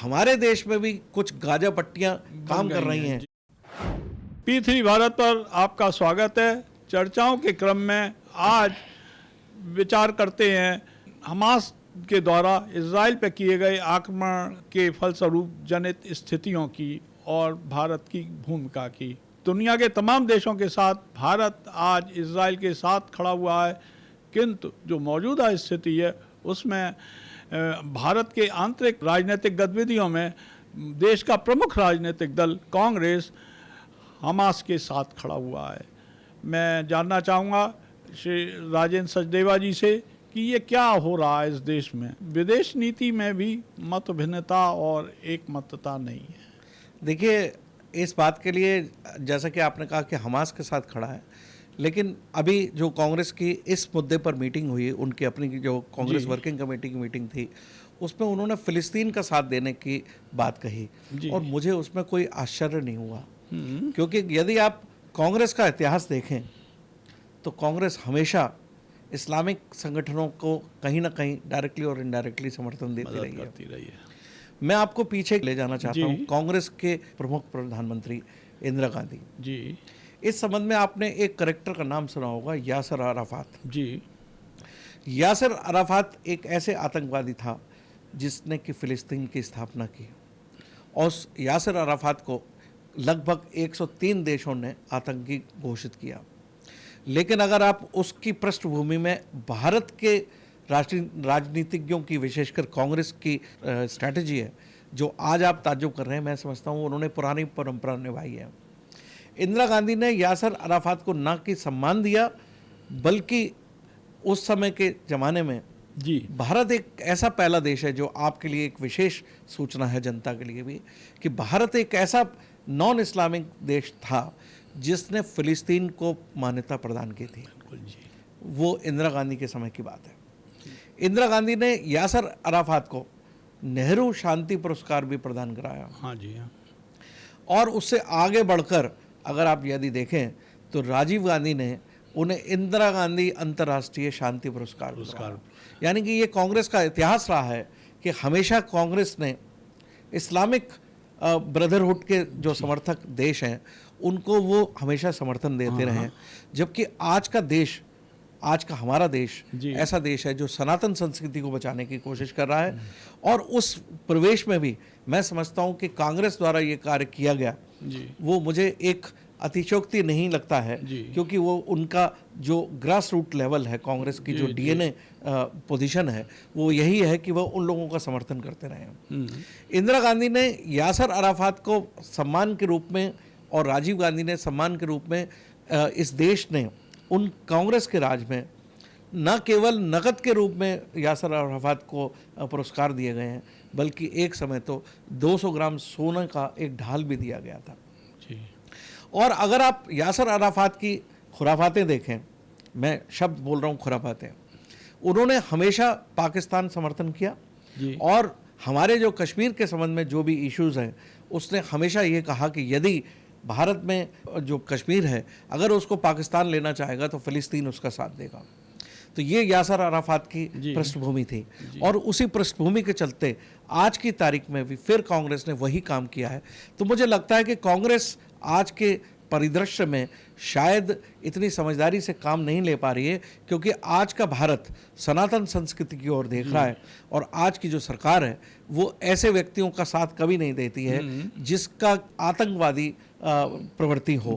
हमारे देश में भी कुछ गाजा पट्टियां काम कर रही हैं। P3 भारत पर आपका स्वागत है। चर्चाओं के क्रम में आज विचार करते हैं हमास के द्वारा इजराइल पर किए गए आक्रमण के फलस्वरूप जनित स्थितियों की और भारत की भूमिका की। दुनिया के तमाम देशों के साथ भारत आज इजराइल के साथ खड़ा हुआ है, किंतु जो मौजूदा स्थिति है उसमें भारत के आंतरिक राजनीतिक गतिविधियों में देश का प्रमुख राजनीतिक दल कांग्रेस हमास के साथ खड़ा हुआ है। मैं जानना चाहूँगा श्री राजेंद्र सचदेवा जी से कि ये क्या हो रहा है इस देश में। विदेश नीति में भी मत भिन्नता और एकमतता नहीं है। देखिए, इस बात के लिए जैसा कि आपने कहा कि हमास के साथ खड़ा है, लेकिन अभी जो कांग्रेस की इस मुद्दे पर मीटिंग हुई, उनकी अपनी जो कांग्रेस वर्किंग कमेटी की मीटिंग थी, उसमें उन्होंने फिलिस्तीन का साथ देने की बात कही और मुझे उसमें कोई आश्चर्य नहीं हुआ, क्योंकि यदि आप कांग्रेस का इतिहास देखें तो कांग्रेस हमेशा इस्लामिक संगठनों को कहीं ना कहीं डायरेक्टली और इनडायरेक्टली समर्थन देती रही है। मैं आपको पीछे ले जाना चाहता हूँ। कांग्रेस के प्रमुख प्रधानमंत्री इंदिरा गांधी जी, इस संबंध में आपने एक करेक्टर का नाम सुना होगा, यासर अराफात जी। यासर अराफात एक ऐसे आतंकवादी था जिसने कि फिलिस्तीन की स्थापना की, और यासर अराफात को लगभग 103 देशों ने आतंकी घोषित किया। लेकिन अगर आप उसकी पृष्ठभूमि में भारत के राष्ट्रीय राजनीतिज्ञों की, विशेषकर कांग्रेस की स्ट्रैटेजी है, जो आज आप ताज्जुब कर रहे हैं, मैं समझता हूँ उन्होंने पुरानी परंपरा निभाई है। इंदिरा गांधी ने यासर अराफात को न कि सम्मान दिया, बल्कि उस समय के ज़माने में जी भारत एक ऐसा पहला देश है, जो आपके लिए एक विशेष सूचना है, जनता के लिए भी, कि भारत एक ऐसा नॉन इस्लामिक देश था जिसने फिलिस्तीन को मान्यता प्रदान की थी। वो इंदिरा गांधी के समय की बात है। इंदिरा गांधी ने यासर अराफात को नेहरू शांति पुरस्कार भी प्रदान कराया। हाँ जी हाँ। और उससे आगे बढ़कर अगर आप यदि देखें तो राजीव गांधी ने उन्हें इंदिरा गांधी अंतर्राष्ट्रीय शांति पुरस्कार, यानी कि ये कांग्रेस का इतिहास रहा है कि हमेशा कांग्रेस ने इस्लामिक ब्रदरहुड के जो समर्थक देश हैं उनको वो हमेशा समर्थन देते रहे हैं। जबकि आज का देश, आज का हमारा देश ऐसा देश है जो सनातन संस्कृति को बचाने की कोशिश कर रहा है, और उस प्रवेश में भी मैं समझता हूँ कि कांग्रेस द्वारा ये कार्य किया गया, वो मुझे एक अतिशयोक्ति नहीं लगता है, क्योंकि वो उनका जो ग्रास रूट लेवल है, कांग्रेस की जो डीएनए पोजीशन है, वो यही है कि वह उन लोगों का समर्थन करते रहे। इंदिरा गांधी ने यासर अराफात को सम्मान के रूप में और राजीव गांधी ने सम्मान के रूप में इस देश ने उन कांग्रेस के राज में न केवल नकद के रूप में यासर अराफात को पुरस्कार दिए गए हैं, बल्कि एक समय तो 200 ग्राम सोने का एक ढाल भी दिया गया था। और अगर आप यासर अराफात की खुराफातें देखें, मैं शब्द बोल रहा हूँ खुराफातें, उन्होंने हमेशा पाकिस्तान समर्थन किया, और हमारे जो कश्मीर के संबंध में जो भी इश्यूज़ हैं उसने हमेशा ये कहा कि यदि भारत में जो कश्मीर है अगर उसको पाकिस्तान लेना चाहेगा तो फिलिस्तीन उसका साथ देगा। तो ये यासर अराफात की पृष्ठभूमि थी, और उसी पृष्ठभूमि के चलते आज की तारीख में भी फिर कांग्रेस ने वही काम किया है। तो मुझे लगता है कि कांग्रेस आज के परिदृश्य में शायद इतनी समझदारी से काम नहीं ले पा रही है, क्योंकि आज का भारत सनातन संस्कृति की ओर देख रहा है, और आज की जो सरकार है वो ऐसे व्यक्तियों का साथ कभी नहीं देती है जिसका आतंकवादी प्रवृत्ति हो।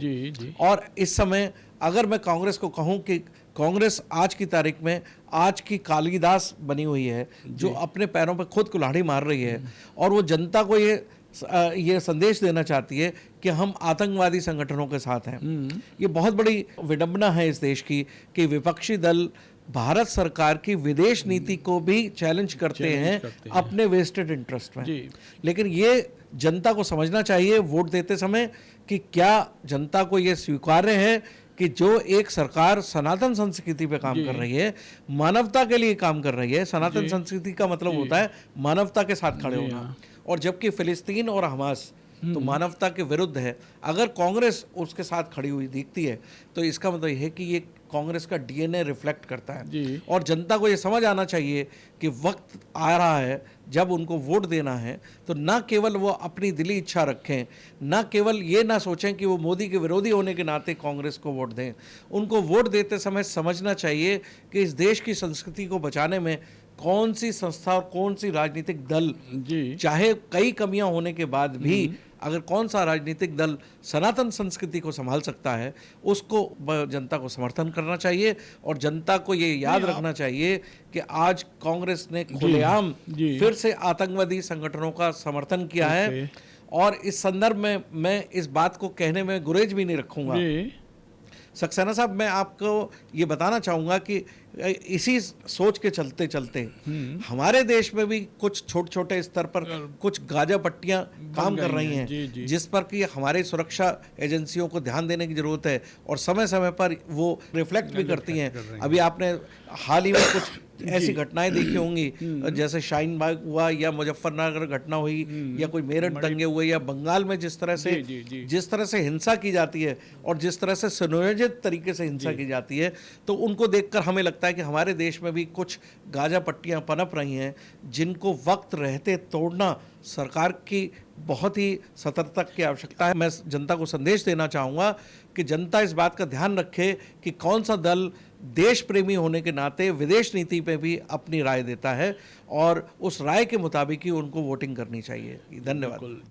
और इस समय अगर मैं कांग्रेस को कहूं कि कांग्रेस आज की तारीख में आज की कालिदास बनी हुई है, जो अपने पैरों पर खुद कुल्हाड़ी मार रही है, और वो जनता को ये संदेश देना चाहती है कि हम आतंकवादी संगठनों के साथ हैं। ये बहुत बड़ी विडंबना है इस देश की कि विपक्षी दल भारत सरकार की विदेश नीति को भी चैलेंज करते हैं अपने वेस्टेड इंटरेस्ट में। लेकिन ये जनता को समझना चाहिए वोट देते समय कि क्या जनता को ये स्वीकार्य है कि जो एक सरकार सनातन संस्कृति पे काम कर रही है, मानवता के लिए काम कर रही है। सनातन संस्कृति का मतलब होता है मानवता के साथ खड़े होना, और जबकि फिलिस्तीन और हमास तो मानवता के विरुद्ध है। अगर कांग्रेस उसके साथ खड़ी हुई दिखती है तो इसका मतलब यह है कि ये कांग्रेस का डीएनए रिफ्लेक्ट करता है। जी। और जनता को ये समझ आना चाहिए कि वक्त आ रहा है जब उनको वोट देना है तो ना केवल वो अपनी दिली इच्छा रखें, ना केवल ये ना सोचें कि वो मोदी के विरोधी होने के नाते कांग्रेस को वोट दें। उनको वोट देते समय समझना चाहिए कि इस देश की संस्कृति को बचाने में कौन सी संस्था और कौन सी राजनीतिक दल, जी। चाहे कई कमियां होने के बाद भी अगर कौन सा राजनीतिक दल सनातन संस्कृति को संभाल सकता है, उसको जनता को समर्थन करना चाहिए। और जनता को ये याद रखना चाहिए कि आज कांग्रेस ने खुलेआम फिर से आतंकवादी संगठनों का समर्थन किया है। और इस संदर्भ में मैं इस बात को कहने में गुरेज भी नहीं रखूंगा। सक्सेना साहब, मैं आपको ये बताना चाहूँगा कि इसी सोच के चलते चलते हमारे देश में भी कुछ छोटे छोटे स्तर पर कुछ गाजा पट्टियाँ काम कर रही हैं, जिस पर कि हमारे सुरक्षा एजेंसियों को ध्यान देने की जरूरत है और समय समय पर वो रिफ्लेक्ट भी करती हैं। अभी आपने हाल ही में कुछ ऐसी घटनाएं देखी होंगी, जैसे शाहीन बाग हुआ या मुजफ्फरनगर घटना हुई या कोई मेरठ दंगे हुए या बंगाल में जिस तरह से हिंसा की जाती है और जिस तरह से सुनियोजित तरीके से हिंसा की जाती है, तो उनको देखकर हमें लगता है कि हमारे देश में भी कुछ गाजा पट्टियां पनप रही हैं, जिनको वक्त रहते तोड़ना सरकार की बहुत ही सतर्कता की आवश्यकता है। मैं जनता को संदेश देना चाहूँगा कि जनता इस बात का ध्यान रखे कि कौन सा दल देश प्रेमी होने के नाते विदेश नीति पे भी अपनी राय देता है और उस राय के मुताबिक ही उनको वोटिंग करनी चाहिए। धन्यवाद।